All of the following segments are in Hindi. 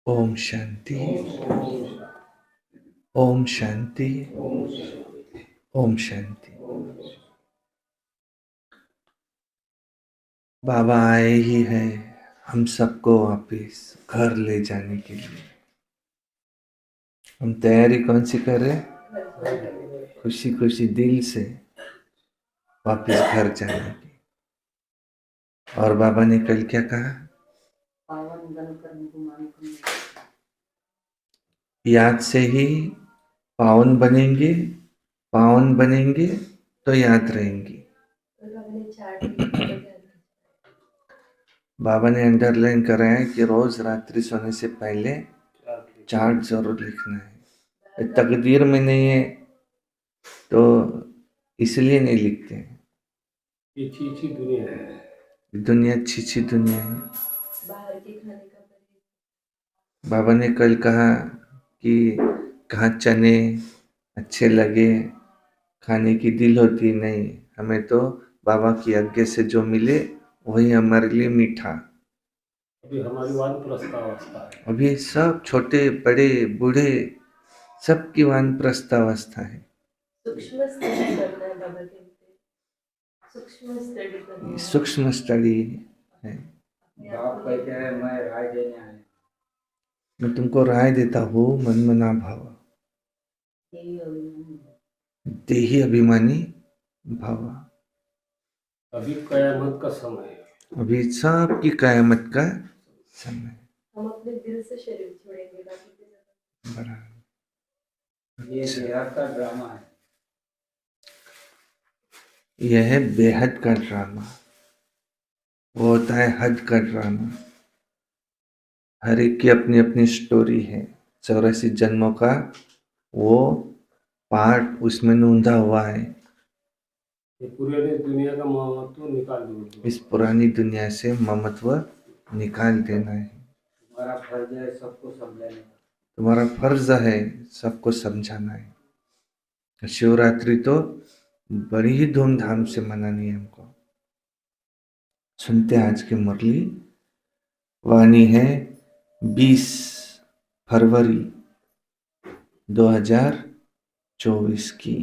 ओम शांति। ओम शांति। ओम शांति। बाबा आए ही है हम सबको वापिस घर ले जाने के लिए। हम तैयारी कौन सी कर रहे? खुशी खुशी दिल से वापिस घर जाने की। और बाबा ने कल क्या कहा? याद से ही पावन बनेंगे, पावन बनेंगे तो याद रहेंगी। बाबा ने अंडरलाइन कराया है कि रोज रात्रि सोने से पहले चार्ट जरूर लिखना है। तकदीर में नहीं है तो इसलिए नहीं लिखते हैं। ये चीची दुनिया है, दुनिया अच्छी दुनिया है। बाहर के खाने का बाबा ने कल कहा कि कहाँ चने अच्छे लगे खाने की दिल होती नहीं। हमें तो बाबा की आज्ञा से जो मिले वही हमारे लिए मीठा। अभी हमारी वानप्रस्थ अवस्था है। अभी सब छोटे बड़े बूढ़े सबकी वानप्रस्थ अवस्था है। सूक्ष्म स्टडी करना है बाबा के। सूक्ष्म स्टडी है। बाप कहते हैं मैं राय देने आया। मैं तुमको राय देता हूँ, मन में ना भाव, देही अभिमानी भाव। अभी कयामत का समय है। अभी सबकी कयामत का समय। हम अपने दिल से शरीर छोड़ेंगे बाकी बराबर। ये देहात का ड्रामा है। यह है बेहद का ड्रामा। वो होता है हद का ड्रामा। हर एक की अपनी अपनी स्टोरी है। 84 जन्मों का वो पार्ट उसमें नूंदा हुआ है। ये पुरानी दुनिया का ममत्व निकाल दो। इस पुरानी दुनिया से ममत्व निकाल देना है। तुम्हारा फर्ज है सबको समझाने का। तुम्हारा फर्ज है सबको समझाना है। शिवरात्रि तो बड़ी ही धूमधाम से मनानी है हमको। सुनते आज की मुरली वाणी है 20 फरवरी 2024 की।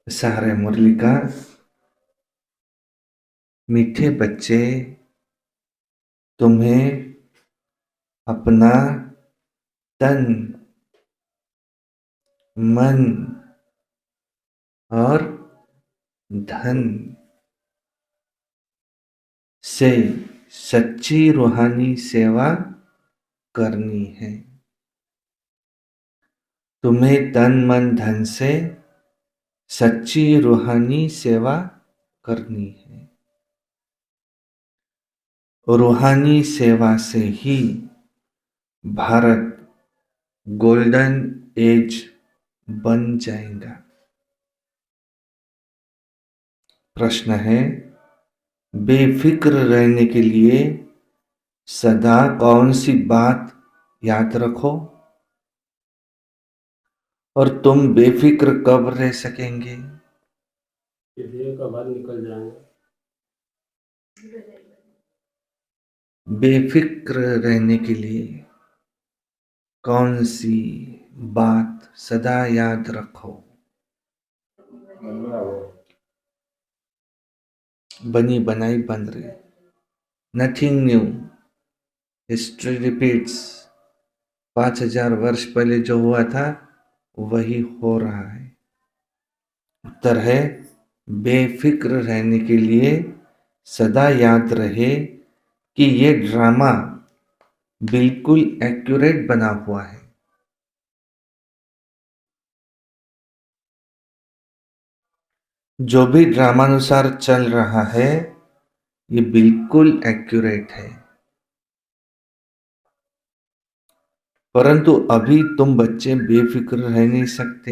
सारे मुरली का मीठे बच्चे तुम्हें अपना तन मन और धन से सच्ची रूहानी सेवा करनी है। तुम्हें तन मन धन से सच्ची रूहानी सेवा करनी है। रूहानी सेवा से ही भारत गोल्डन एज बन जाएगा। प्रश्न है, बेफिक्र रहने के लिए सदा कौन सी बात याद रखो और तुम बेफिक्र कब रह सकेंगे? ये देह का बाहर निकल जाएंगे। बेफिक्र रहने के लिए कौन सी बात सदा याद रखो? बनी बनाई बन रही। Nothing new, history repeats. 5000 वर्ष पहले जो हुआ था वही हो रहा है। उत्तर है, बेफिक्र रहने के लिए सदा याद रहे कि ये ड्रामा बिल्कुल एक्यूरेट बना हुआ है। जो भी ड्रामानुसार चल रहा है ये बिल्कुल एक्यूरेट है। परंतु अभी तुम बच्चे बेफिक्र रह नहीं सकते,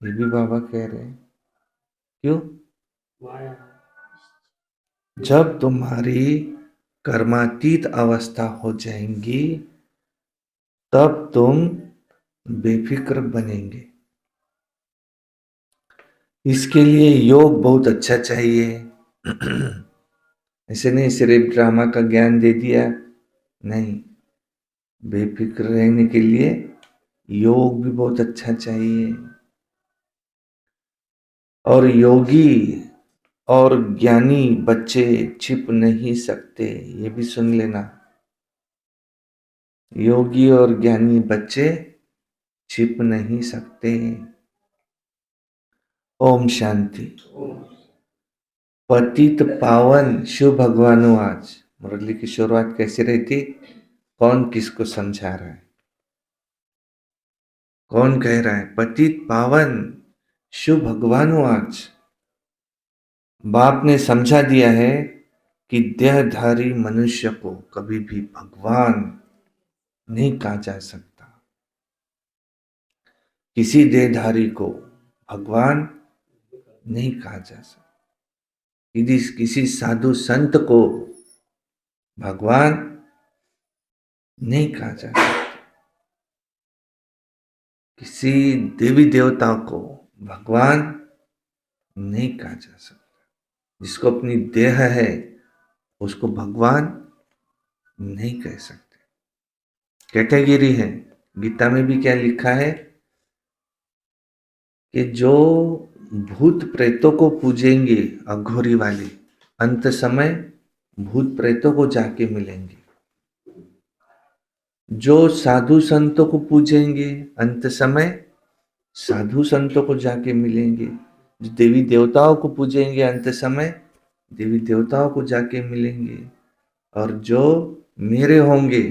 ये भी बाबा कह रहे हैं। क्यों? माया। जब तुम्हारी कर्मातीत अवस्था हो जाएंगी तब तुम बेफिक्र बनेंगे। इसके लिए योग बहुत अच्छा चाहिए। ऐसे नहीं सिर्फ ड्रामा का ज्ञान दे दिया, नहीं, बेफिक्र रहने के लिए योग भी बहुत अच्छा चाहिए। और योगी और ज्ञानी बच्चे छिप नहीं सकते, ये भी सुन लेना। योगी और ज्ञानी बच्चे छिप नहीं सकते। ओम शांति। पतित पावन शिव भगवानो आज मुरली की शुरुआत कैसी रहती? कौन किसको समझा रहा है? कौन कह रहा है? पतित पावन शिव भगवानो आज। बाप ने समझा दिया है कि देहधारी मनुष्य को कभी भी भगवान नहीं कहा जा सकता। किसी देहधारी को भगवान नहीं कहा जा सकता। यदि किसी साधु संत को भगवान नहीं कहा जा सकता। किसी देवी देवता को भगवान नहीं कहा जा सकता। जिसको अपनी देह है उसको भगवान नहीं कह सकते। कैटेगरी है। गीता में भी क्या लिखा है कि जो भूत प्रेतों को पूजेंगे, अघोरी वाले, अंत समय भूत प्रेतों को जाके मिलेंगे। जो साधु संतों को पूजेंगे, अंत समय साधु संतों को जाके मिलेंगे। जो देवी देवताओं को पूजेंगे, अंत समय देवी देवताओं को जाके मिलेंगे। और जो मेरे होंगे,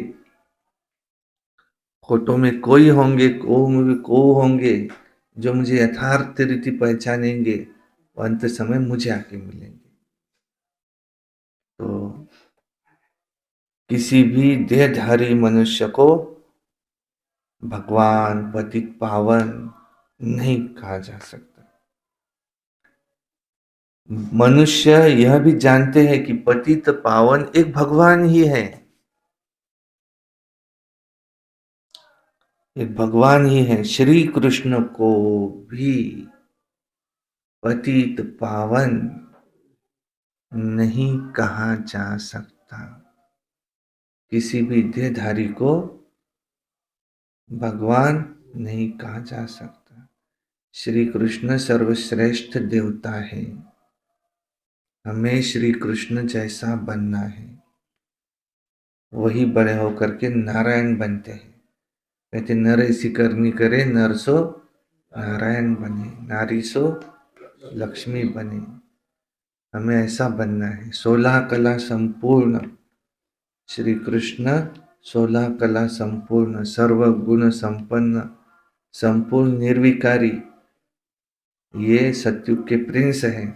फोटो में कोई होंगे, को होंगे, जो मुझे यथार्थ रीति पहचानेंगे, वो अंत समय मुझे आके मिलेंगे। तो किसी भी देहधारी मनुष्य को भगवान, पतित पावन नहीं कहा जा सकता। मनुष्य यह भी जानते हैं कि पतित पावन एक भगवान ही है, एक भगवान ही है। श्री कृष्ण को भी पतित पावन नहीं कहा जा सकता। किसी भी देहधारी को भगवान नहीं कहा जा सकता। श्री कृष्ण सर्वश्रेष्ठ देवता है। हमें श्री कृष्ण जैसा बनना है। वही बड़े होकर के नारायण बनते हैं। कहते नर ऐसी करनी करे, नर सो नारायण बने, नारी सो लक्ष्मी बने। हमें ऐसा बनना है। 16 कला संपूर्ण श्री कृष्ण, 16 कला संपूर्ण, सर्व गुण संपन्न, संपूर्ण निर्विकारी, ये सत्युग के प्रिंस हैं,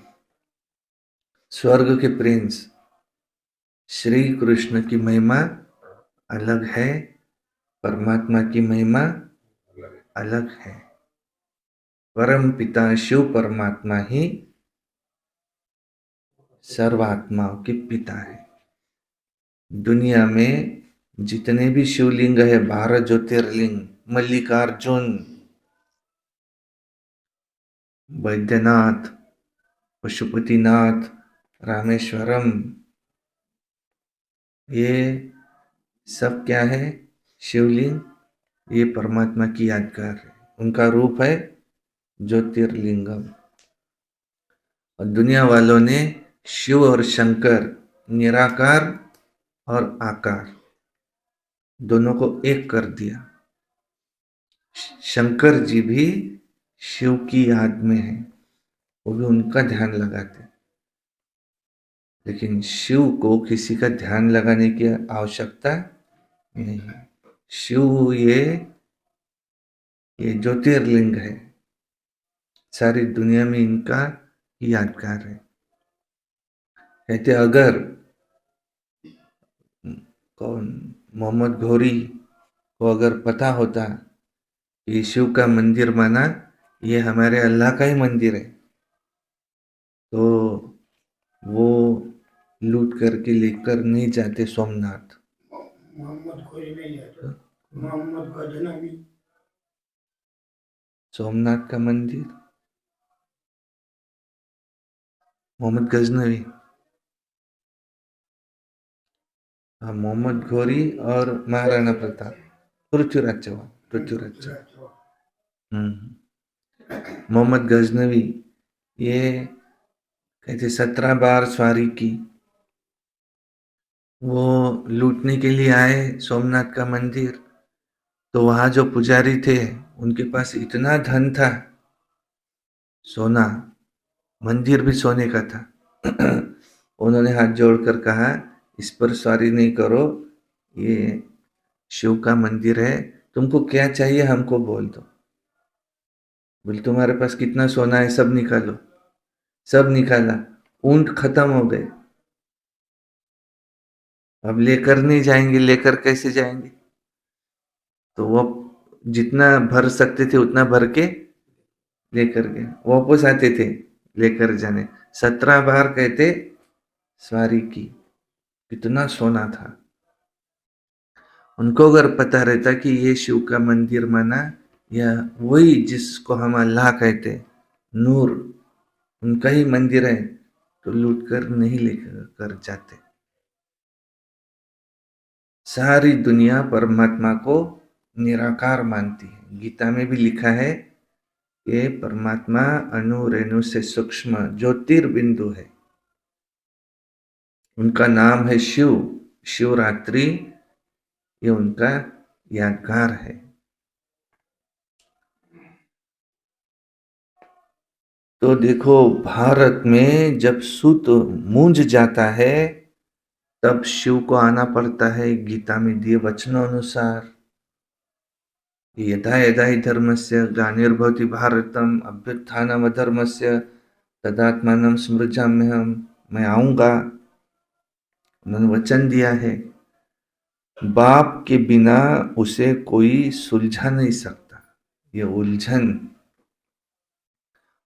स्वर्ग के प्रिंस। श्री कृष्ण की महिमा अलग है, परमात्मा की महिमा अलग है। परम पिता शिव परमात्मा ही सर्वात्माओं के पिता है। दुनिया में जितने भी शिवलिंग है, 12 ज्योतिर्लिंग, मल्लिकार्जुन, बैद्यनाथ, पशुपतिनाथ, रामेश्वरम, ये सब क्या है? शिवलिंग। ये परमात्मा की यादगार है। उनका रूप है ज्योतिर्लिंगम। और दुनिया वालों ने शिव और शंकर, निराकार और आकार, दोनों को एक कर दिया। शंकर जी भी शिव की याद में है, वो भी उनका ध्यान लगाते। लेकिन शिव को किसी का ध्यान लगाने की आवश्यकता नहीं है। शिव ये ज्योतिर्लिंग है। सारी दुनिया में इनका यादगार है। कहते अगर कौन मोहम्मद घोरी को अगर पता होता कि शिव का मंदिर माना ये हमारे अल्लाह का ही मंदिर है, तो वो लूट करके लेकर नहीं जाते सोमनाथ। मोहम्मद खोरी नहीं है तो मोहम्मद गजनवी, सोमनाथ का मंदिर मोहम्मद गजनवी, हाँ, मोहम्मद घोरी और महाराणा प्रताप, पृथ्वीराज चौहान, पृथ्वीराज चौहान। मोहम्मद गजनवी ये कहते 17 बार सवारी की। वो लूटने के लिए आए सोमनाथ का मंदिर, तो वहां जो पुजारी थे उनके पास इतना धन था, सोना, मंदिर भी सोने का था। उन्होंने हाथ जोड़कर कहा, इस पर सवारी नहीं करो, ये शिव का मंदिर है, तुमको क्या चाहिए हमको बोल दो। बोले तुम्हारे पास कितना सोना है सब निकालो। सब निकाला, ऊंट खत्म हो गए। अब लेकर नहीं जाएंगे, लेकर कैसे जाएंगे? तो वो जितना भर सकते थे उतना भर के लेकर गए, वापस आते थे लेकर जाने। 17 बार कहते सवारी की, कितना सोना था। उनको अगर पता रहता कि ये शिव का मंदिर माना या वही जिसको हम अल्लाह कहते, नूर, उनका ही मंदिर है, तो लूट कर नहीं लेकर कर जाते। सारी दुनिया परमात्मा को निराकार मानती है। गीता में भी लिखा है कि परमात्मा अणु रेणु से सूक्ष्म ज्योतिर्बिंदु है। उनका नाम है शिव, शिवरात्रि, ये उनका यादगार है। तो देखो, भारत में जब सूत मूंझ जाता है तब शिव को आना पड़ता है गीता में दिए वचनों अनुसार। यदा यदा हि धर्मस्य ग्लानिर्भवति भारतम अभ्युत्थानम अधर्मस्य तदात्मानं सृजाम्यहम्, मैं आऊंगा। उन्होंने वचन दिया है। बाप के बिना उसे कोई सुलझा नहीं सकता, ये उलझन।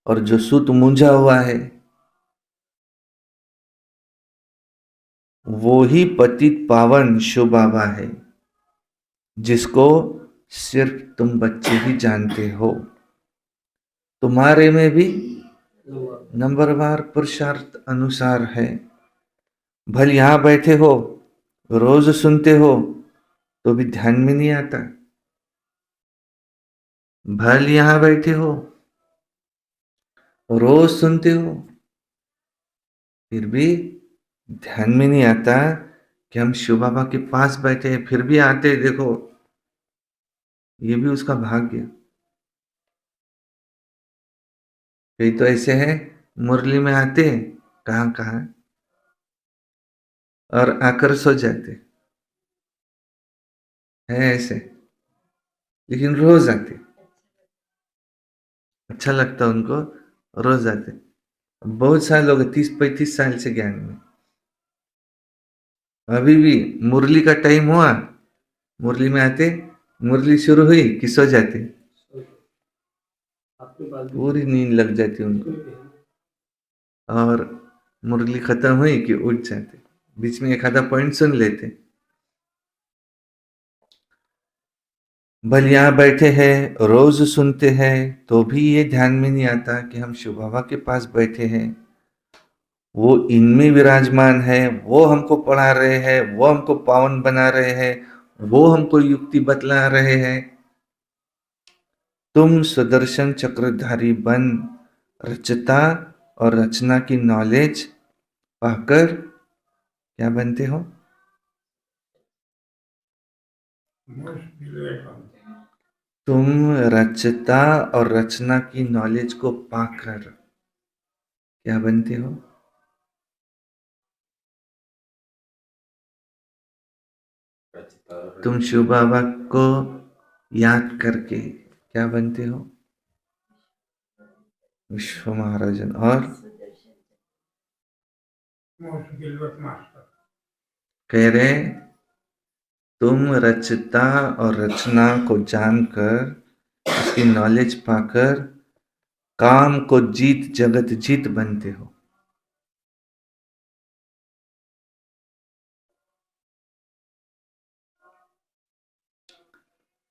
और जो सूत मूंझा हुआ है वो ही पतित पावन शिव बाबा है, जिसको सिर्फ तुम बच्चे ही जानते हो। तुम्हारे में भी नंबरवार पुरुषार्थ अनुसार है। भल यहां बैठे हो, रोज सुनते हो, तो भी ध्यान में नहीं आता। भल यहां बैठे हो, रोज सुनते हो, फिर भी ध्यान में नहीं आता कि हम शिव बाबा के पास बैठे हैं, फिर भी आते हैं। देखो, ये भी उसका भाग्य। कई तो ऐसे हैं मुरली में आते कहां कहां और आकर सो जाते हैं ऐसे, लेकिन रोज आते, अच्छा लगता उनको, रोज आते। बहुत साल हो गए, 30-35 साल से ज्ञान में। अभी भी मुरली का टाइम हुआ, मुरली में आते, मुरली शुरू हुई कि सो जाते, पूरी नींद लग जाती उनको। और मुरली खत्म हुई कि उठ जाते, बीच में एक आधा पॉइंट सुन लेते। भले यहाँ बैठे हैं, रोज सुनते हैं, तो भी ये ध्यान में नहीं आता कि हम शिव बाबा के पास बैठे हैं। वो इनमें विराजमान है, वो हमको पढ़ा रहे हैं, वो हमको पावन बना रहे हैं, वो हमको युक्ति बतला रहे हैं। तुम सुदर्शन चक्रधारी बन रचता और रचना की नॉलेज पाकर क्या बनते हो? तुम रचता और रचना की नॉलेज को पाकर क्या बनते हो? तुम शिव बाबा को याद करके क्या बनते हो? विश्व महाराजन। और कह रहे तुम रचता और रचना को जानकर, उसकी नॉलेज पाकर काम को जीत जगत जीत बनते हो।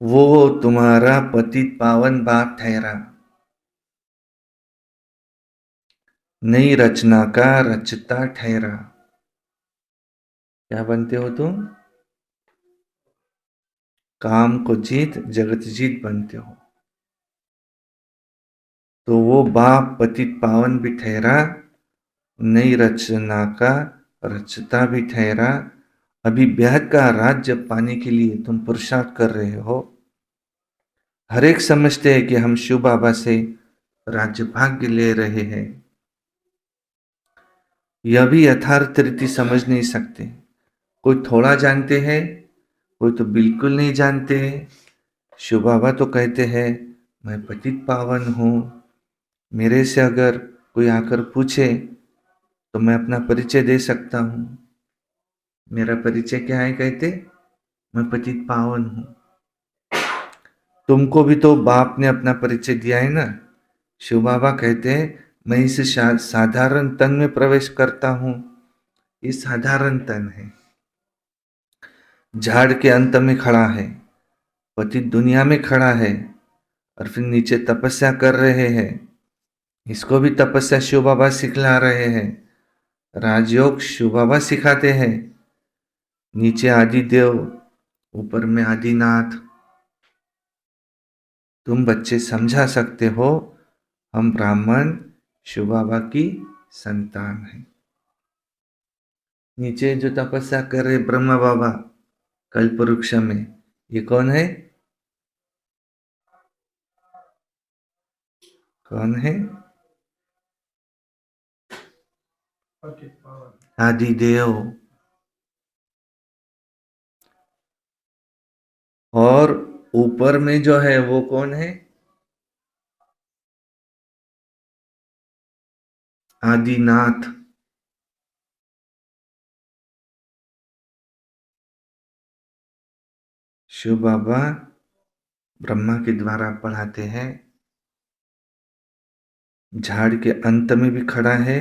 वो तुम्हारा पतित पावन बाप ठहरा। नई रचना का रचता ठहरा। क्या बनते हो तुम? काम को जीत जगत जीत बनते हो। तो वो बाप पतित पावन भी ठहरा, नई रचना का रचता भी ठहरा। अभी ब्याह का राज्य पाने के लिए तुम पुरुषार्थ कर रहे हो। हर एक समझते हैं कि हम शिव बाबा से राज्य भाग्य ले रहे हैं। यह भी यथार्थ रीति समझ नहीं सकते। कोई थोड़ा जानते हैं, कोई तो बिल्कुल नहीं जानते। शिव बाबा तो कहते हैं मैं पतित पावन हूँ। मेरे से अगर कोई आकर पूछे तो मैं अपना परिचय दे सकता हूँ। मेरा परिचय क्या है? कहते मैं पतित पावन हूँ। तुमको भी तो बाप ने अपना परिचय दिया है ना। शिव बाबा कहते हैं मैं इस साधारण तन में प्रवेश करता हूँ। ये साधारण तन है, झाड़ के अंत में खड़ा है, पतित दुनिया में खड़ा है, और फिर नीचे तपस्या कर रहे हैं। इसको भी तपस्या शिव बाबा सिखला रहे हैं। राजयोग शिव बाबा सिखाते हैं। नीचे आदि देव, ऊपर में आदिनाथ। तुम बच्चे समझा सकते हो हम ब्राह्मण शिव बाबा की संतान हैं। नीचे जो तपस्या कर रहे ब्रह्मा बाबा कल्प वृक्ष में, ये कौन है? कौन है? आदि देव। और ऊपर में जो है वो कौन है? आदिनाथ। शिव बाबा ब्रह्मा के द्वारा पढ़ाते हैं। झाड़ के अंत में भी खड़ा है,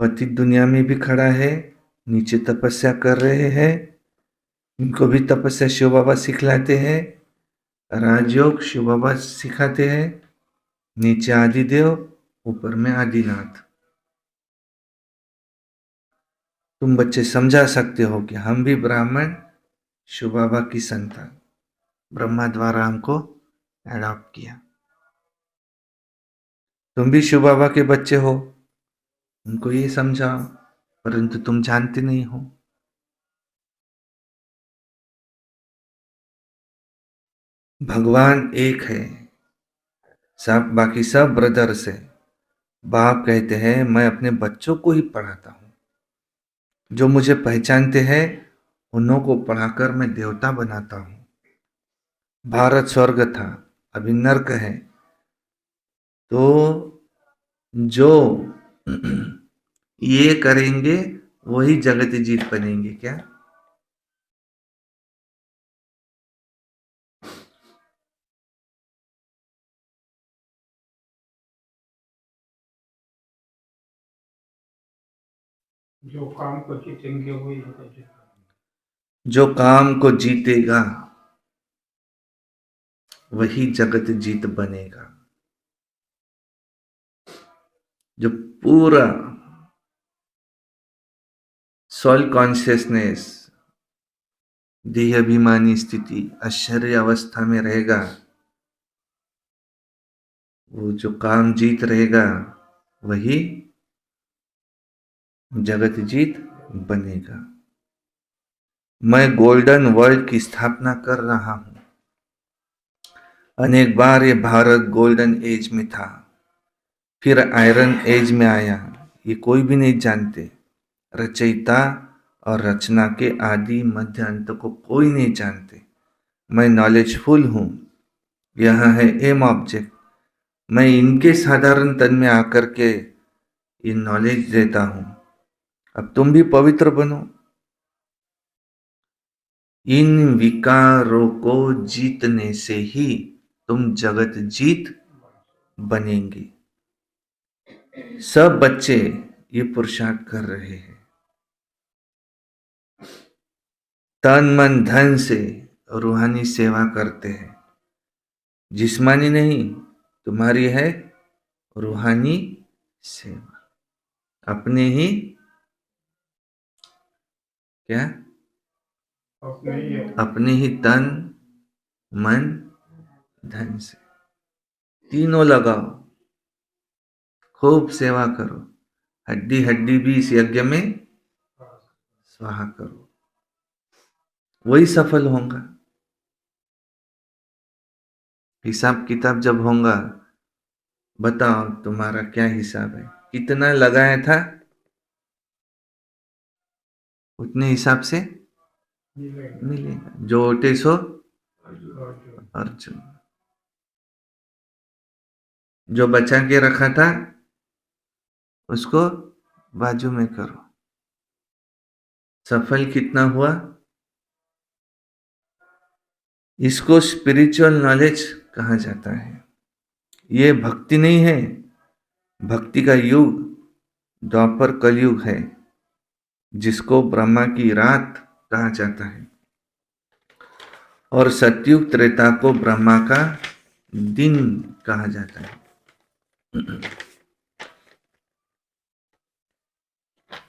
पतित दुनिया में भी खड़ा है, नीचे तपस्या कर रहे हैं। इनको भी तपस्या शिव बाबा सिखलाते हैं। राजयोग शिव बाबा सिखाते हैं। नीचे आदिदेव, ऊपर में आदिनाथ। तुम बच्चे समझा सकते हो कि हम भी ब्राह्मण शिव बाबा की संतान, ब्रह्मा द्वारा हमको अडॉप्ट किया। तुम भी शिव बाबा के बच्चे हो, उनको ये समझाओ, परंतु तुम जानते नहीं हो। भगवान एक है, सब बाकी सब ब्रदर्स है। बाप कहते हैं मैं अपने बच्चों को ही पढ़ाता हूँ। जो मुझे पहचानते हैं उन्हों को पढ़ाकर मैं देवता बनाता हूँ। भारत स्वर्ग था, अभी नर्क है। तो जो ये करेंगे वही जगत जीत बनेंगे। क्या? जो काम को जीतेंगे वही जगत जीतेंगे। जो काम को जीतेगा वही जगत जीत बनेगा। जो पूरा सोल कॉन्शियसनेस, देह अभिमानी स्थिति, आश्चर्य अवस्था में रहेगा, वो जो काम जीत रहेगा वही जगत जीत बनेगा। मैं गोल्डन वर्ल्ड की स्थापना कर रहा हूं। अनेक बार ये भारत गोल्डन एज में था, फिर आयरन एज में आया। ये कोई भी नहीं जानते। रचयिता और रचना के आदि मध्य अंत को कोई नहीं जानते। मैं नॉलेजफुल हूं। यह है एम ऑब्जेक्ट। मैं इनके साधारण तन में आकर के ये नॉलेज देता हूं। अब तुम भी पवित्र बनो। इन विकारों को जीतने से ही तुम जगत जीत बनेंगे। सब बच्चे ये पुरुषार्थ कर रहे हैं, तन मन धन से रूहानी सेवा करते हैं। जिस्मानी नहीं, तुम्हारी है रूहानी सेवा। अपने ही क्या, अपने ही तन मन धन से तीनों लगाओ, खूब सेवा करो, हड्डी हड्डी भी इस यज्ञ में स्वाहा करो, वही सफल होगा। हिसाब किताब जब होगा, बताओ तुम्हारा क्या हिसाब है, कितना लगाया था उतने हिसाब से मिलेगा। जो ओटे सो अर्जुन, जो बचा के रखा था उसको बाजू में करो। सफल कितना हुआ? इसको स्पिरिचुअल नॉलेज कहा जाता है। ये भक्ति नहीं है। भक्ति का युग द्वापर कलयुग है, जिसको ब्रह्मा की रात कहा जाता है, और सतयुग त्रेता को ब्रह्मा का दिन कहा जाता है।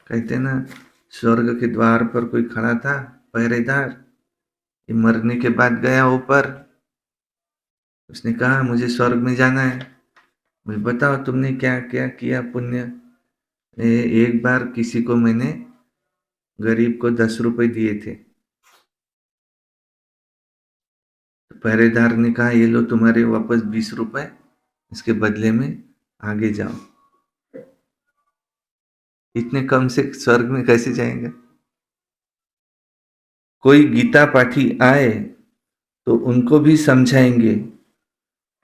कहते ना, स्वर्ग के द्वार पर कोई खड़ा था पहरेदार, ये मरने के बाद गया ऊपर, उसने कहा मुझे स्वर्ग में जाना है, मुझे बताओ तुमने क्या क्या किया पुण्य। एक बार किसी को मैंने, गरीब को 10 रुपए दिए थे, तो पहरेदार ने कहा ये लो तुम्हारे वापस 20 रुपए, इसके बदले में आगे जाओ। इतने कम से स्वर्ग में कैसे जाएंगे? कोई गीता पाठी आए तो उनको भी समझाएंगे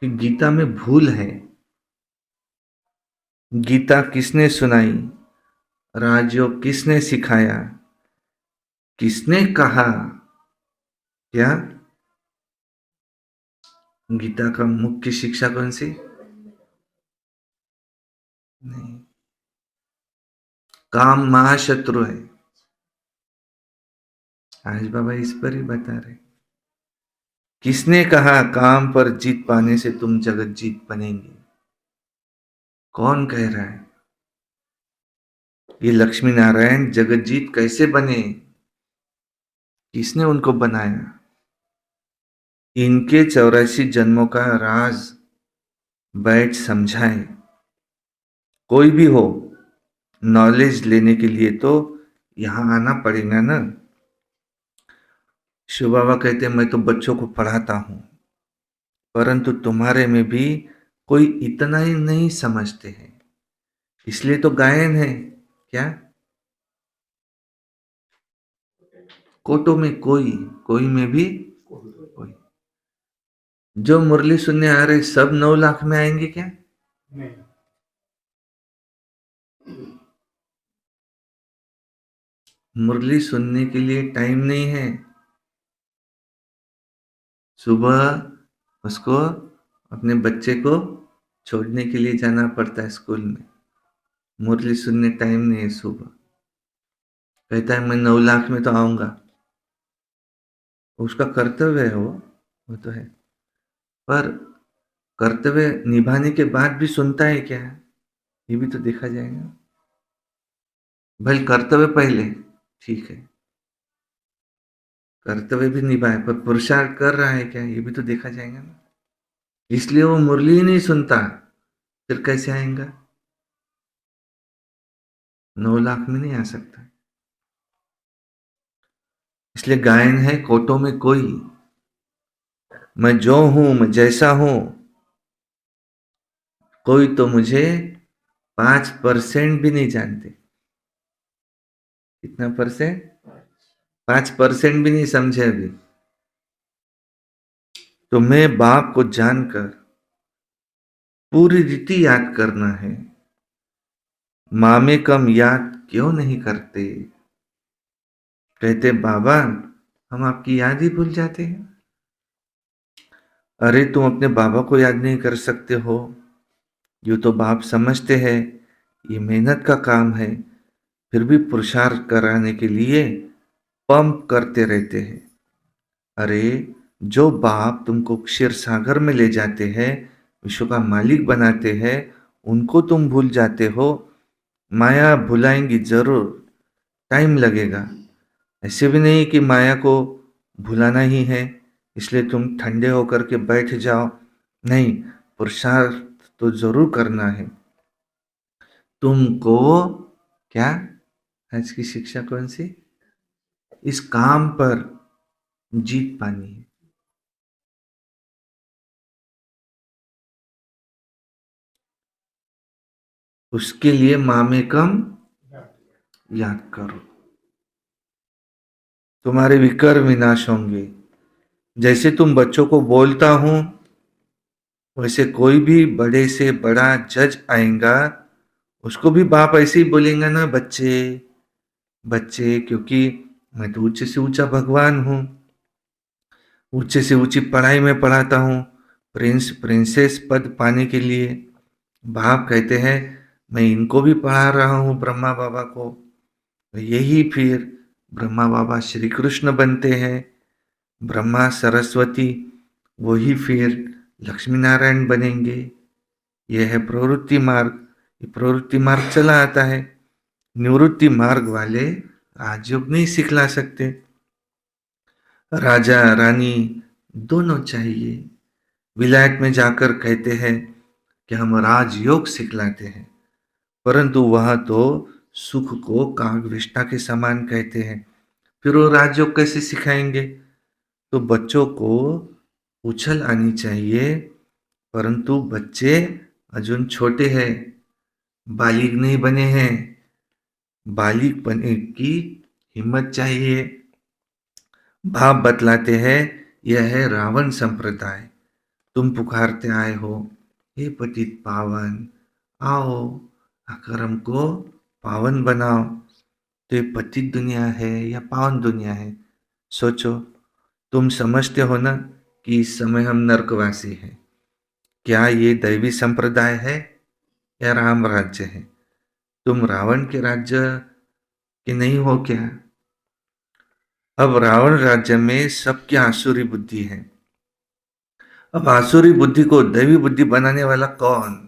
कि गीता में भूल है। गीता किसने सुनाई, राजयोग किसने सिखाया, किसने कहा, क्या गीता का मुख्य शिक्षा कौन सी? नहीं, काम महाशत्रु है। आज बाबा इस पर ही बता रहे। किसने कहा काम पर जीत पाने से तुम जगत जीत बनेंगे? कौन कह रहा है? ये लक्ष्मी नारायण जगत जीत कैसे बने? किसने उनको बनाया? इनके 84 जन्मों का राज बैठ समझाए। कोई भी हो, नॉलेज लेने के लिए तो यहां आना पड़ेगा ना। शिव बाबा कहते हैं मैं तो बच्चों को पढ़ाता हूं, परंतु तुम्हारे में भी कोई इतना ही नहीं समझते हैं, इसलिए तो गायन है। क्या? कोटों में कोई, कोई में भी कोई। जो मुरली सुनने आ रहे सब 9 लाख में आएंगे क्या? नहीं। मुरली सुनने के लिए टाइम नहीं है। सुबह उसको अपने बच्चे को छोड़ने के लिए जाना पड़ता है स्कूल में, मुरली सुनने टाइम नहीं है सुबह। कहता है मैं 9 लाख में तो आऊंगा। उसका कर्तव्य है वो तो है, पर कर्तव्य निभाने के बाद भी सुनता है क्या, ये भी तो देखा जाएगा। भाई कर्तव्य पहले ठीक है, कर्तव्य भी निभाए, पर पुरुषार्थ कर रहा है क्या, ये भी तो देखा जाएगा ना। इसलिए वो मुरली ही नहीं सुनता, फिर कैसे आएगा? 9 लाख में नहीं आ सकता। इसलिए गायन है कोटों में कोई, मैं जो हूं, मैं जैसा हूं, कोई तो मुझे 5% भी नहीं जानते। कितना परसेंट? 5% भी नहीं समझे अभी। तो मैं बाप को जानकर पूरी रीति याद करना है। मामे कम याद क्यों नहीं करते? कहते बाबा हम आपकी याद ही भूल जाते हैं। अरे तुम अपने बाबा को याद नहीं कर सकते हो, यूं तो बाप समझते हैं ये मेहनत का काम है, फिर भी पुरुषार्थ कराने के लिए पंप करते रहते हैं। अरे जो बाप तुमको क्षीर सागर में ले जाते हैं विश्व का मालिक बनाते हैं, उनको तुम भूल जाते हो। माया भुलाएंगी जरूर, टाइम लगेगा। ऐसे भी नहीं कि माया को भुलाना ही है इसलिए तुम ठंडे होकर के बैठ जाओ। नहीं, पुरुषार्थ तो जरूर करना है तुमको। क्या? आज की शिक्षा कौन सी? इस काम पर जीत पानी है। उसके लिए मामेकम याद करो, तुम्हारे विकर विनाश होंगे। जैसे तुम बच्चों को बोलता हूं, वैसे कोई भी बड़े से बड़ा जज आएगा, उसको भी बाप ऐसे ही बोलेगा ना, बच्चे बच्चे, क्योंकि मैं तो ऊंचे से ऊंचा भगवान हूं, ऊंचे से ऊंची पढ़ाई में पढ़ाता हूं। प्रिंस प्रिंसेस पद पाने के लिए बाप कहते हैं मैं इनको भी पढ़ा रहा हूं, ब्रह्मा बाबा को। यही फिर ब्रह्मा बाबा श्री कृष्ण बनते हैं, ब्रह्मा सरस्वती वही फिर लक्ष्मी नारायण बनेंगे। यह है प्रवृत्ति मार्ग। ये प्रवृत्ति मार्ग चला आता है, निवृत्ति मार्ग वाले राजयोग नहीं सिखला सकते। राजा रानी दोनों चाहिए। विलायत में जाकर कहते हैं कि हम राजयोग सिखलाते हैं, परंतु वहां तो सुख को कागविष्ठा के समान कहते हैं। फिर वो राजयोग कैसे सिखाएंगे? तो बच्चों को उछल आनी चाहिए, परंतु बच्चे अजून छोटे हैं, बालिग नहीं बने हैं। बालिग बनने की हिम्मत चाहिए। भाव बतलाते हैं यह है रावण संप्रदाय। तुम पुकारते आए हो, हे पतित पावन, आओ आकर हमको पावन बनाओ। तो ये पतित दुनिया है या पावन दुनिया है? सोचो। तुम समझते हो ना कि इस समय हम नरकवासी हैं। क्या ये दैवी संप्रदाय है या राम राज्य है? तुम रावण के राज्य के नहीं हो क्या? अब रावण राज्य में सबकी आसुरी बुद्धि है। अब आसुरी बुद्धि को दैवी बुद्धि बनाने वाला कौन?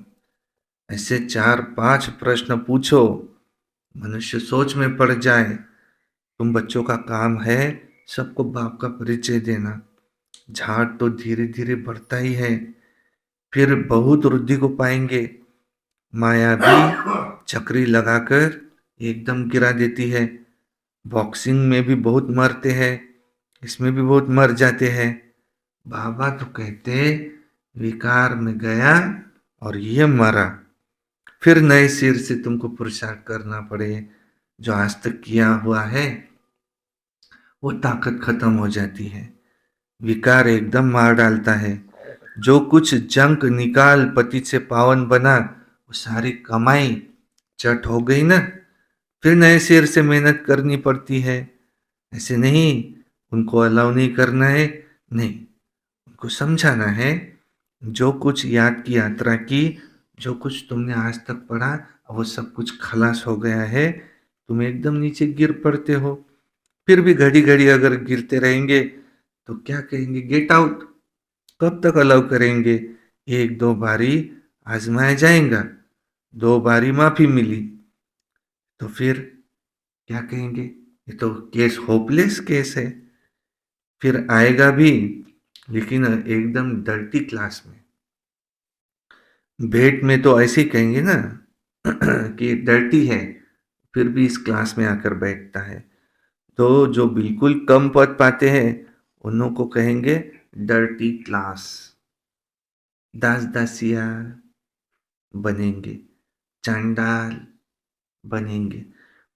ऐसे 4-5 प्रश्न पूछो, मनुष्य सोच में पड़ जाए। तुम बच्चों का काम है सबको बाप का परिचय देना। झाड़ तो धीरे धीरे बढ़ता ही है, फिर बहुत वृद्धि को पाएंगे। माया भी चक्री लगाकर एकदम गिरा देती है। बॉक्सिंग में भी बहुत मरते हैं, इसमें भी बहुत मर जाते हैं। बाबा तो कहते विकार में गया और ये मरा। फिर नए सिर से तुमको पुरुषार्थ करना पड़े। जो आज तक किया हुआ है वो ताकत खत्म हो जाती है, विकार एकदम मार डालता है। जो कुछ जंक निकाल पति से पावन बना, वो सारी कमाई चट हो गई ना। फिर नए सिर से मेहनत करनी पड़ती है। ऐसे नहीं उनको अलाउ नहीं करना है, नहीं, उनको समझाना है। जो कुछ याद की यात्रा की, जो कुछ तुमने आज तक पढ़ा, वो सब कुछ खलास हो गया है। तुम एकदम नीचे गिर पड़ते हो। फिर भी घड़ी घड़ी अगर गिरते रहेंगे तो क्या कहेंगे? Get out. कब तक अलाउ करेंगे? 1-2 बारी आजमाया जाएगा, 2 बारी माफी मिली तो फिर क्या कहेंगे? ये तो केस होपलेस केस है। फिर आएगा भी, लेकिन एकदम डर्टी क्लास में। भेंट में तो ऐसे ही कहेंगे ना कि डर्टी है, फिर भी इस क्लास में आकर बैठता है। तो जो बिल्कुल कम पद पाते हैं उन्हों को कहेंगे डर्टी क्लास। दास दासिया बनेंगे, चांडाल बनेंगे,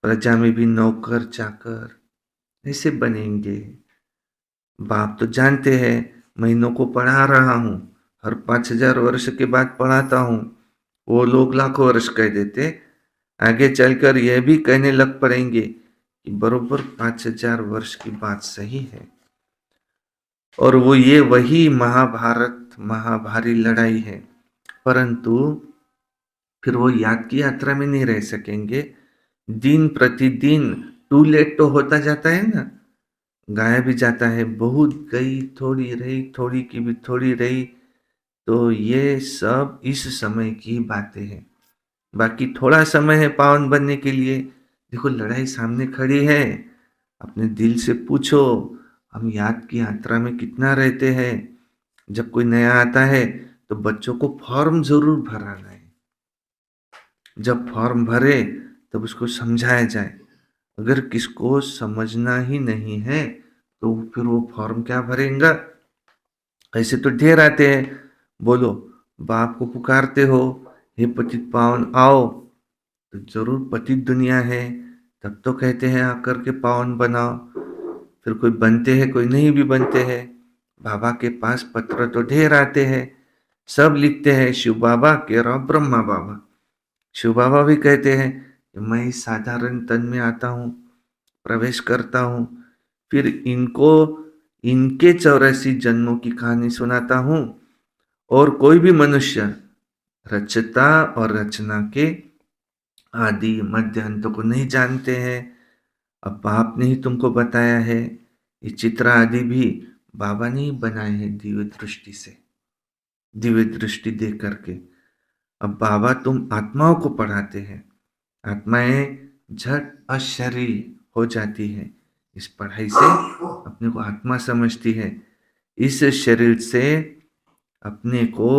प्रजा में भी नौकर चाकर ऐसे बनेंगे। बाप तो जानते हैं महीनों को पढ़ा रहा हूं, हर 5,000 वर्ष के बाद पढ़ाता हूं। वो लोग लाखों वर्ष कह देते, आगे चलकर यह भी कहने लग पड़ेंगे कि बरोबर 5,000 वर्ष की बात सही है। और वो ये वही महाभारत महाभारी लड़ाई है, परंतु फिर वो याद की यात्रा में नहीं रह सकेंगे। दिन प्रतिदिन टू लेट तो होता जाता है ना, गाया भी जाता है, बहुत गई थोड़ी रही, थोड़ी की भी थोड़ी रही। तो ये सब इस समय की बातें हैं। बाकी थोड़ा समय है पावन बनने के लिए। देखो लड़ाई सामने खड़ी है, अपने दिल से पूछो, हम याद की यात्रा में कितना रहते हैं। जब कोई नया आता है तो बच्चों को फॉर्म जरूर भराना है। जब फॉर्म भरे तब उसको समझाया जाए। अगर किसको समझना ही नहीं है तो फिर वो फॉर्म क्या भरेगा। ऐसे तो ढेर आते हैं, बोलो बाप को पुकारते हो, हे पतित पावन आओ, तो जरूर पतित दुनिया है, तब तो कहते हैं आकर के पावन बनाओ। फिर कोई बनते हैं, कोई नहीं भी बनते हैं। बाबा के पास पत्र तो ढेर आते हैं, सब लिखते हैं शिव बाबा के रहो ब्रह्मा बाबा। शिव बाबा भी कहते हैं कि मैं इस साधारण तन में आता हूँ, प्रवेश करता हूँ, फिर इनको इनके 84 जन्मों की कहानी सुनाता हूँ। और कोई भी मनुष्य रचता और रचना के आदि मध्य अंत को नहीं जानते हैं। अब बाप ने ही तुमको बताया है, ये चित्र आदि भी बाबा ने ही बनाए हैं दिव्य दृष्टि से, दिव्य दृष्टि दे करके। अब बाबा तुम आत्माओं को पढ़ाते हैं, आत्माएं झट अशरीरी हो जाती है। इस पढ़ाई से अपने को आत्मा समझती है। इस शरीर से अपने को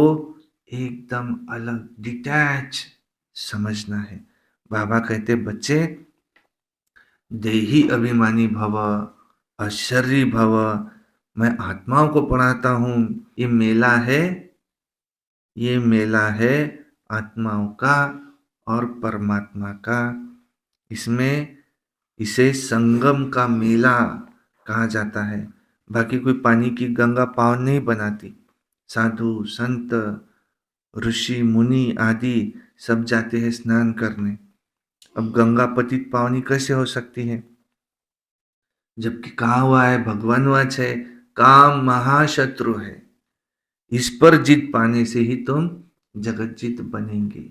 एकदम अलग डिटैच समझना है। बाबा कहते बच्चे देही अभिमानी भव, अशरीरी भव। मैं आत्माओं को पढ़ाता हूँ। ये मेला है, ये मेला है आत्माओं का और परमात्मा का। इसमें इसे संगम का मेला कहा जाता है। बाकी कोई पानी की गंगा पावन नहीं बनाती। साधु संत ऋषि मुनि आदि सब जाते हैं स्नान करने। अब गंगा पतित पावनी कैसे हो सकती है, जबकि कहा हुआ है भगवान वाच है, काम महाशत्रु है, इस पर जीत पाने से ही तुम जगत जीत बनेंगे।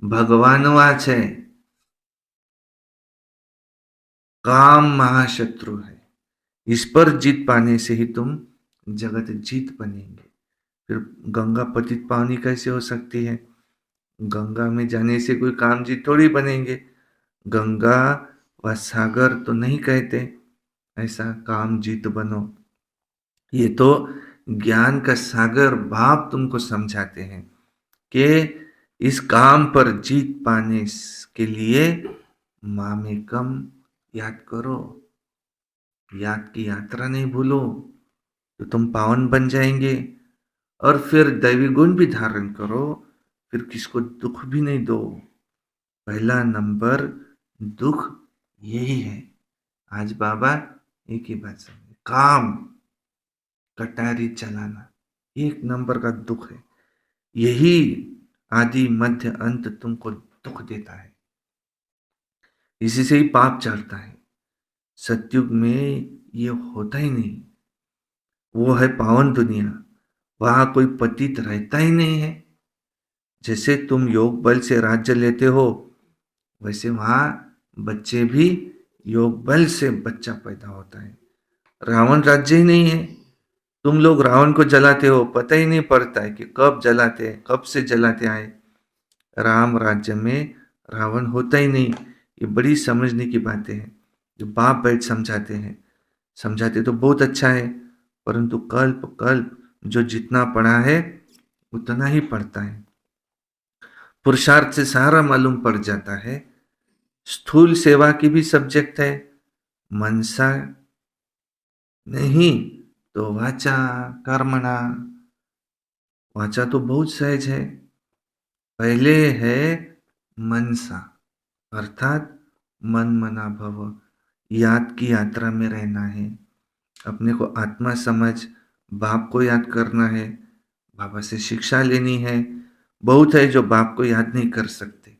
भगवान वाच है, काम महाशत्रु है, इस पर जीत पाने से ही तुम जगत जीत बनेंगे। फिर गंगा पतित पावनी कैसे हो सकती है? गंगा में जाने से कोई काम जीत थोड़ी बनेंगे। गंगा व सागर तो नहीं कहते ऐसा काम जीत बनो। ये तो ज्ञान का सागर भाव तुमको समझाते हैं कि इस काम पर जीत पाने के लिए मामेकम याद करो, याद की यात्रा नहीं भूलो, तो तुम पावन बन जाएंगे। और फिर दैवी गुण भी धारण करो, फिर किसको दुख भी नहीं दो। पहला नंबर दुख यही है। आज बाबा एक ही बात समझे, काम कटारी चलाना एक नंबर का दुख है। यही आदि मध्य अंत तुमको दुख देता है, इसी से ही पाप चढ़ता है। सतयुग में ये होता ही नहीं। वो है पावन दुनिया, वहां कोई पतित रहता ही नहीं है। जैसे तुम योग बल से राज्य लेते हो, वैसे वहां बच्चे भी योग बल से बच्चा पैदा होता है। रावण राज्य ही नहीं है। तुम लोग रावण को जलाते हो, पता ही नहीं पड़ता है कि कब जलाते हैं, कब से जलाते आए। राम राज्य में रावण होता ही नहीं। ये बड़ी समझने की बातें हैं जो बाप बैठ समझाते हैं। समझाते तो बहुत अच्छा है, परंतु कल्प कल्प जो जितना पढ़ा है उतना ही पढ़ता है। पुरुषार्थ से सारा मालूम पड़ जाता है। स्थूल सेवा की भी सब्जेक्ट है, मनसा नहीं तो वाचा कर्मणा। वाचा तो बहुत सहज है, पहले है मनसा अर्थात मन मना भव, याद की यात्रा में रहना है। अपने को आत्मा समझ, बाप को याद करना है, बाबा से शिक्षा लेनी है। बहुत है जो बाप को याद नहीं कर सकते।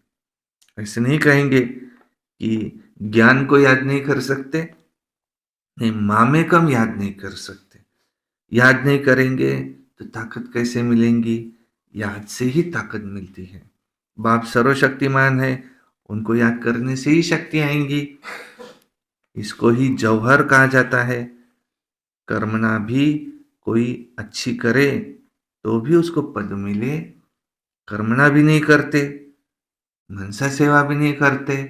ऐसे नहीं कहेंगे कि ज्ञान को याद नहीं कर सकते, नहीं मामे कम याद नहीं कर सकते। याद नहीं करेंगे तो ताकत कैसे मिलेंगी? याद से ही ताकत मिलती है। बाप सर्वशक्तिमान है, उनको याद करने से ही शक्ति आएंगी। इसको ही जौहर कहा जाता है। कर्मना भी कोई अच्छी करे तो भी उसको पद मिले, कर्मणा भी नहीं करते, मनसा सेवा भी नहीं करते,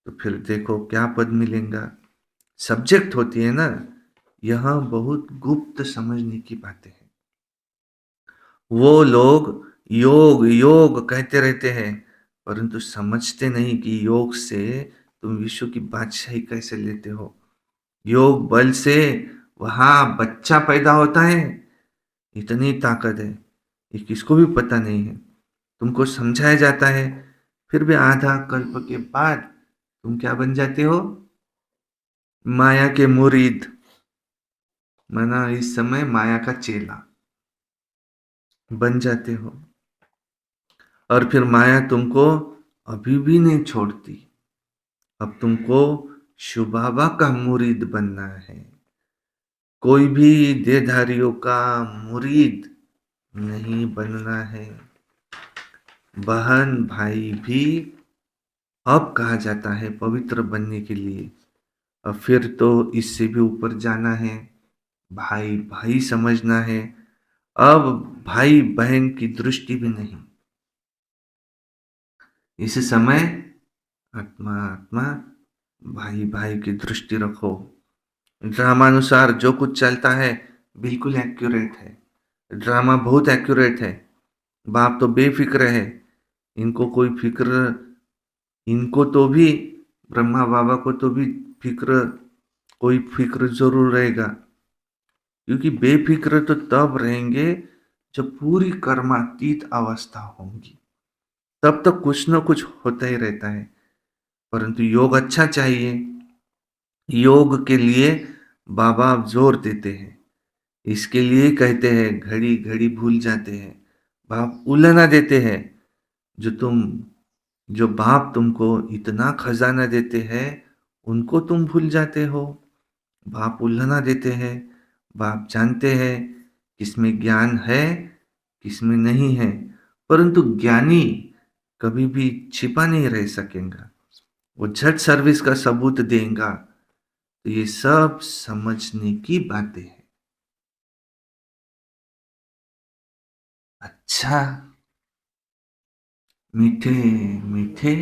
तो फिर देखो क्या पद मिलेगा। सब्जेक्ट होती है ना, यह बहुत गुप्त समझने की बातें हैं। वो लोग योग योग कहते रहते हैं, परंतु समझते नहीं कि योग से तुम विश्व की बादशाही कैसे लेते हो। योग बल से वहां बच्चा पैदा होता है, इतनी ताकत है, ये किसको भी पता नहीं है। तुमको समझाया जाता है, फिर भी आधा कल्प के बाद तुम क्या बन जाते हो? माया के मुरीद, माना इस समय माया का चेला बन जाते हो। और फिर माया तुमको अभी भी नहीं छोड़ती। अब तुमको शिवबाबा का मुरीद बनना है। कोई भी देहधारियों का मुरीद नहीं बनना है। बहन भाई भी अब कहा जाता है पवित्र बनने के लिए। और फिर तो इससे भी ऊपर जाना है, भाई भाई समझना है। अब भाई बहन की दृष्टि भी नहीं, इस समय आत्मा आत्मा भाई भाई की दृष्टि रखो। ड्रामानुसार जो कुछ चलता है बिल्कुल एक्यूरेट है। ड्रामा बहुत एक्यूरेट है। बाप तो बेफिक्र है, इनको कोई फिक्र, इनको तो भी, ब्रह्मा बाबा को तो भी फिक्र, कोई फिक्र जरूर रहेगा। क्योंकि बेफिक्र तो तब रहेंगे जब पूरी कर्मातीत अवस्था होगी, तब तक कुछ न कुछ होता ही रहता है। परंतु योग अच्छा चाहिए, योग के लिए बाबा जोर देते हैं। इसके लिए कहते हैं घड़ी घड़ी भूल जाते हैं, बाप उलना देते हैं। जो बाप तुमको इतना खजाना देते हैं, उनको तुम भूल जाते हो। बाप उल्लना देते हैं, बाप जानते हैं किसमें ज्ञान है किसमें नहीं है, परंतु ज्ञानी कभी भी छिपा नहीं रह सकेगा, वो झट सर्विस का सबूत देगा। तो ये सब समझने की बातें हैं। अच्छा, मीठे मीठे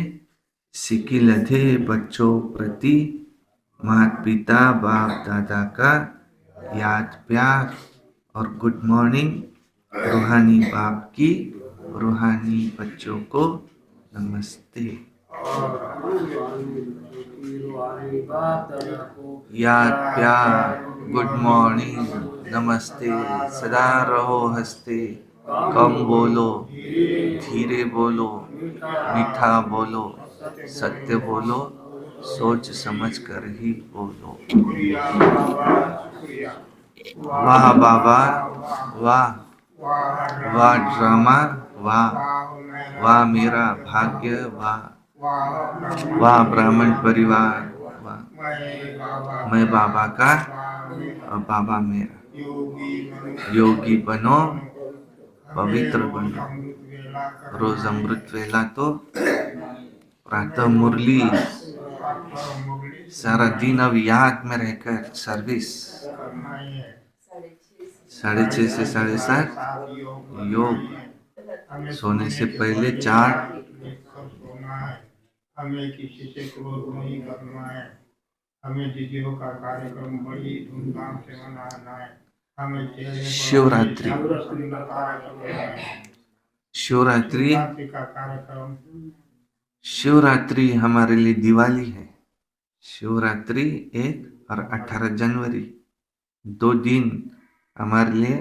सिक्की लधे बच्चों प्रति माता पिता बाप दादा का याद प्यार और गुड मॉर्निंग। रूहानी बाप की रूहानी बच्चों को नमस्ते। याद प्यार गुड मॉर्निंग नमस्ते, सदा रहो हंसते, कम बोलो धीरे बोलो, मीठा बोलो, सत्य बोलो, सोच समझ कर ही बोलो। वाह बाबा, वाह वाह ड्रामा, वाह वाह मेरा भाग्य, वाह वाह ब्राह्मण परिवार, वाह मैं बाबा का और बाबा मेरा। योगी बनो, पवित्र बनो। रोज अमृत वेला तो प्रातः मुरली, सारा दिन अब याद में रहकर सर्विस। 6:30 से 7:30 योग, सोने से पहले 4। हमें किसी से क्रोध नहीं करना है। हमें जिज्ञों का कार्यक्रम बड़ी धूमधाम से मनाना है। हमें शिवरात्रि, शिवरात्रि, का कार्यक्रम, शिवरात्रि हमारे लिए दिवाली है। शिवरात्रि 1 और 18 जनवरी 2 दिन हमारे लिए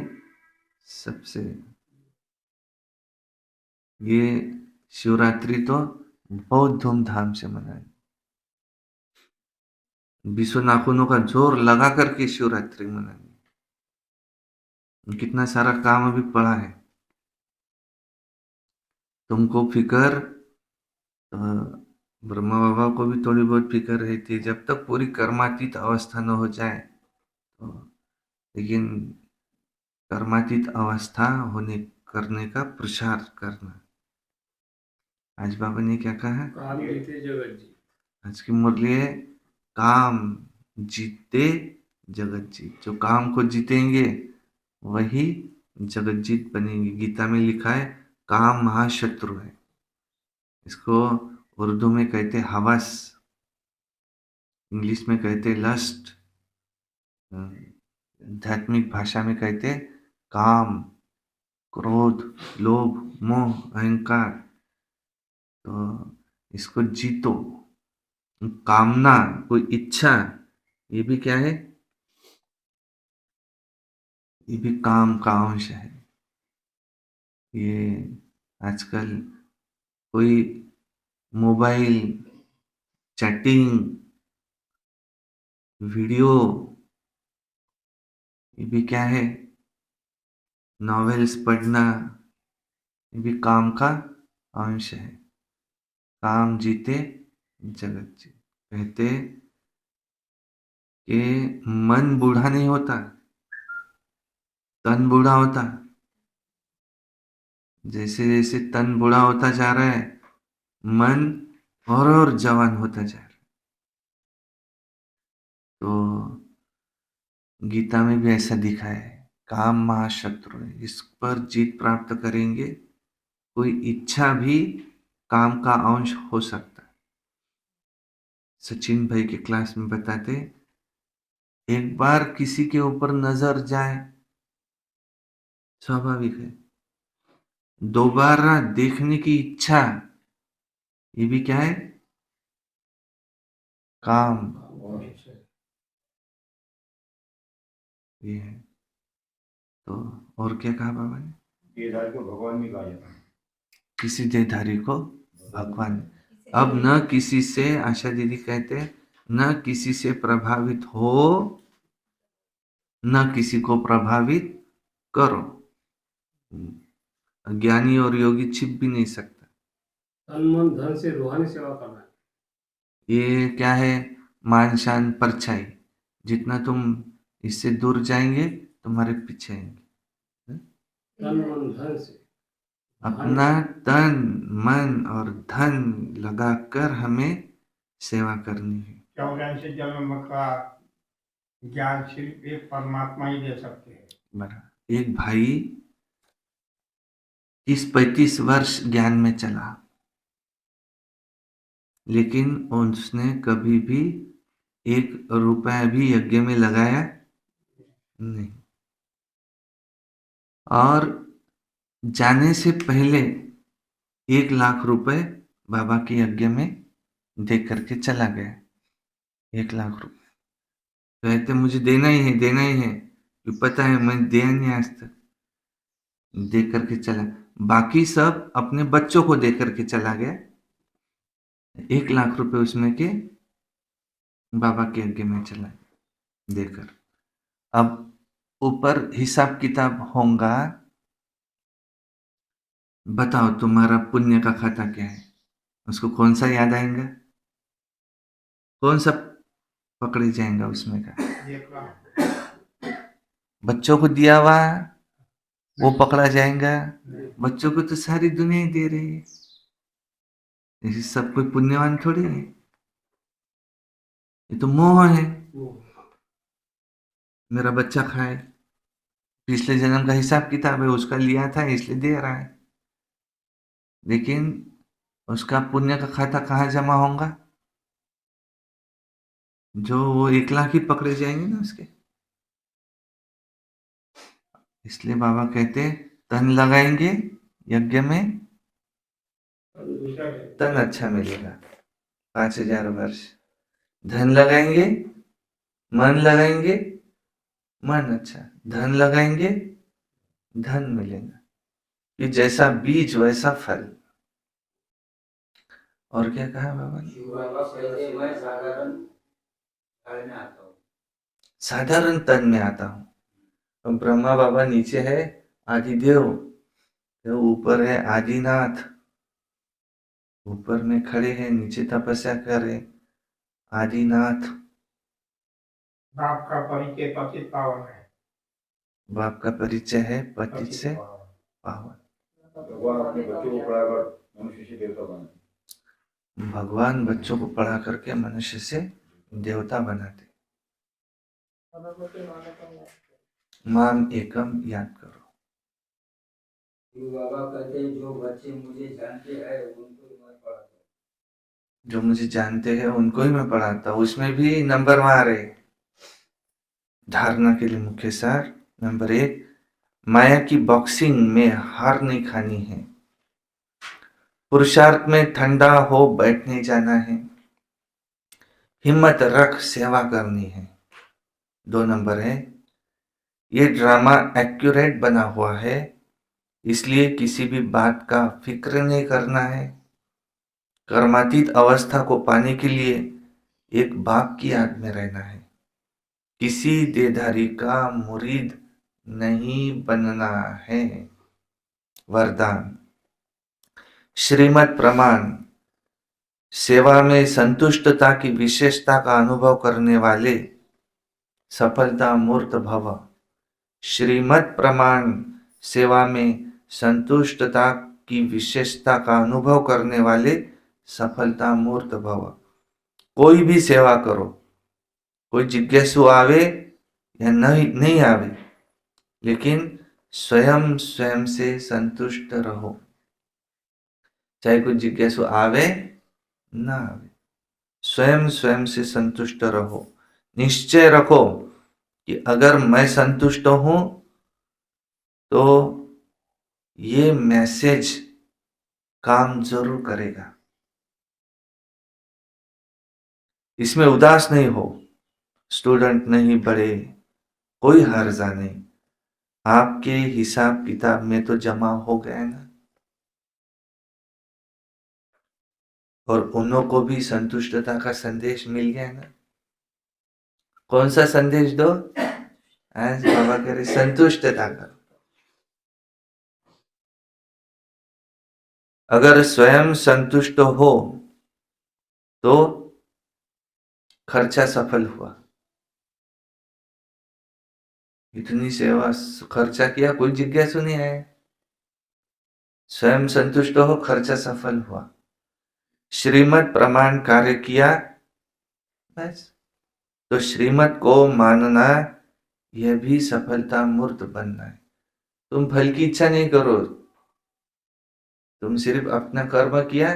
सबसे, ये शिवरात्रि तो बहुत धूमधाम से मनाए। विश्व नाखूनों का जोर लगा करके शिवरात्रि मनाएंगे। कितना सारा काम अभी पड़ा है। तुमको फिकर, ब्रह्मा बाबा को भी थोड़ी बहुत फिक्र रहती है, जब तक पूरी कर्मातीत अवस्था न हो जाए तो। लेकिन कर्मातीत अवस्था होने करने का प्रचार करना। आज बाबा ने क्या कहा? काम जीते जगत जी। आज की मुरली है काम जीते जगत जी। जो काम को जीतेंगे वही जगत जीत बनेगी। गीता में लिखा है काम महाशत्रु है। इसको उर्दू में कहते हवस, इंग्लिश में कहते लस्ट, आध्यात्मिक भाषा में कहते काम, क्रोध, लोभ, मोह, अहंकार। तो इसको जीतो। कामना, कोई इच्छा, ये भी क्या है? ये भी काम का अंश है। ये आजकल कोई मोबाइल, चैटिंग, वीडियो, ये भी क्या है? नॉवेल्स पढ़ना, ये भी काम का अंश है। काम जीते जगत जीते। कहते कि मन बूढ़ा नहीं होता, तन बूढ़ा होता। जैसे जैसे तन बूढ़ा होता जा रहा है, मन और जवान होता जा रहा है। तो गीता में भी ऐसा दिखा है, काम महाशत्रु है, इस पर जीत प्राप्त करेंगे। कोई इच्छा भी काम का अंश हो सकता है। सचिन भाई के क्लास में बताते, एक बार किसी के ऊपर नजर जाए स्वाभाविक है, दोबारा देखने की इच्छा, ये भी क्या है? काम। ये है। तो और क्या कहा बाबा ने? देहधारी को भगवान नहीं कहा जाता। किसी देहधारी को भगवान। अब न किसी से, आशा दीदी कहते, न किसी से प्रभावित हो, न किसी को प्रभावित करो। ज्ञानी और योगी छिप भी नहीं सकता। तन मन धन से रूहानी सेवा करना है। ये क्या है? मान शान परछाई। जितना तुम इससे दूर जाएंगे, तुम्हारे पीछे आएंगे। तन मन धन से अपना तन मन और धन लगाकर हमें सेवा करनी है। 84 जन्म का ज्ञान सिर्फ एक परमात्मा ही दे सकते हैं। बराबर। एक भाई 30-35 वर्ष ज्ञान में चला, लेकिन उसने कभी भी 1 रुपया भी यज्ञ में लगाया नहीं। और जाने से पहले 1 लाख रुपए बाबा के यज्ञ में दे करके चला गया। 1 लाख रुपए कहते मुझे देना ही है, देना ही है। ये पता है मैं दिया नहीं आज तक। दे करके चला। बाकी सब अपने बच्चों को दे करके चला गया। 1 लाख रुपए उसमें के बाबा के यज्ञ में चला देकर। अब ऊपर हिसाब किताब होगा। बताओ तुम्हारा पुण्य का खाता क्या है? उसको कौन सा याद आएगा? कौन सा पकड़े जाएगा उसमें का? 1 लाख बच्चों को दिया हुआ वो पकड़ा जाएगा। बच्चों को तो सारी दुनिया ही दे रही है। इसी सब कोई पुण्यवान थोड़ी है। ये तो मोह है। मेरा बच्चा खाए, पिछले जन्म का हिसाब किताब है, उसका लिया था इसलिए दे रहा है। लेकिन उसका पुण्य का खाता कहाँ जमा होगा? जो वो 1 लाख ही पकड़े जाएंगे ना उसके। इसलिए बाबा कहते तन लगाएंगे यज्ञ में, तन अच्छा मिलेगा 5000 वर्ष। धन लगाएंगे, मन लगाएंगे, मन अच्छा। धन लगाएंगे, धन मिलेगा। कि जैसा बीज वैसा फल। और क्या कहा बाबा ने? साधारण तन में आता हूँ। तो ब्रह्मा बाबा नीचे है आदिदेव, तो ऊपर है आदिनाथ। ऊपर में खड़े हैं, नीचे तपस्या कर रहे आदिनाथ। बाप का परिचय पतित पावन है। बाप का परिचय है पतित से पावन। भगवान अपने बच्चों को पढ़ाकर मनुष्य से देवता बनाते। भगवान बच्चों को पढ़ा करके मनुष्य से देवता बनाते। माम एकम याद करो। गुरु बाबा कहते हैं जो बच्चे मुझे जानते हैं उनको मैं पढ़ाता हूँ। जो मुझे जानते हैं उनको ही मैं पढ़ाता हूँ। उसमें भी नंबर वहां रहे। धारणा के लिए मुख्य सार नंबर 1, माया की बॉक्सिंग में हार नहीं खानी है। पुरुषार्थ में ठंडा हो बैठने जाना है। हिम्मत रख सेवा करनी है। 2 नंबर है, ये ड्रामा एक्यूरेट बना हुआ है, इसलिए किसी भी बात का फिक्र नहीं करना है। कर्मातीत अवस्था को पाने के लिए एक बाप की याद में रहना है। किसी देहधारी का मुरीद नहीं बनना है। वरदान, श्रीमद् प्रमाण, सेवा में संतुष्टता की विशेषता का अनुभव करने वाले सफलता मूर्त भव। श्रीमद् प्रमाण, सेवा में संतुष्टता की विशेषता का अनुभव करने वाले सफलता मूर्त भव। कोई भी सेवा करो, कोई जिज्ञासु आवे या नहीं आवे, लेकिन स्वयं स्वयं से संतुष्ट रहो। चाहे कोई जिज्ञासु आवे ना आवे, स्वयं स्वयं से संतुष्ट रहो। निश्चय रखो कि अगर मैं संतुष्ट हूं तो ये मैसेज काम जरूर करेगा। इसमें उदास नहीं हो। स्टूडेंट नहीं बड़े, कोई हर्जा नहीं। आपके हिसाब किताब में तो जमा हो गया ना, और उन्हों को भी संतुष्टता का संदेश मिल गया ना। कौन सा संदेश दो? आज बाबा कह रहे संतुष्टता का। अगर स्वयं संतुष्ट हो तो खर्चा सफल हुआ। इतनी सेवा खर्चा किया, कोई जिज्ञासु नहीं आया। स्वयं संतुष्ट हो, खर्चा सफल हुआ। श्रीमद् प्रमाण कार्य किया, बस। तो श्रीमद् को मानना, यह भी सफलता मूर्त बनना है। तुम फल की इच्छा नहीं करो, तुम सिर्फ अपना कर्म किया,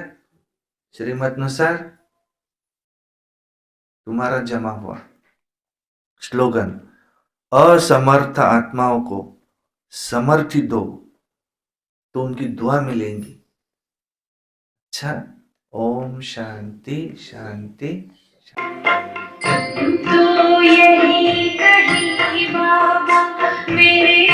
श्रीमद् अनुसार तुम्हारा जमा हुआ। स्लोगन, असमर्थ आत्माओं को समर्थी दो तो उनकी दुआ मिलेंगी। अच्छा, ओम शांति शांति। तो यही कही बाबा मेरे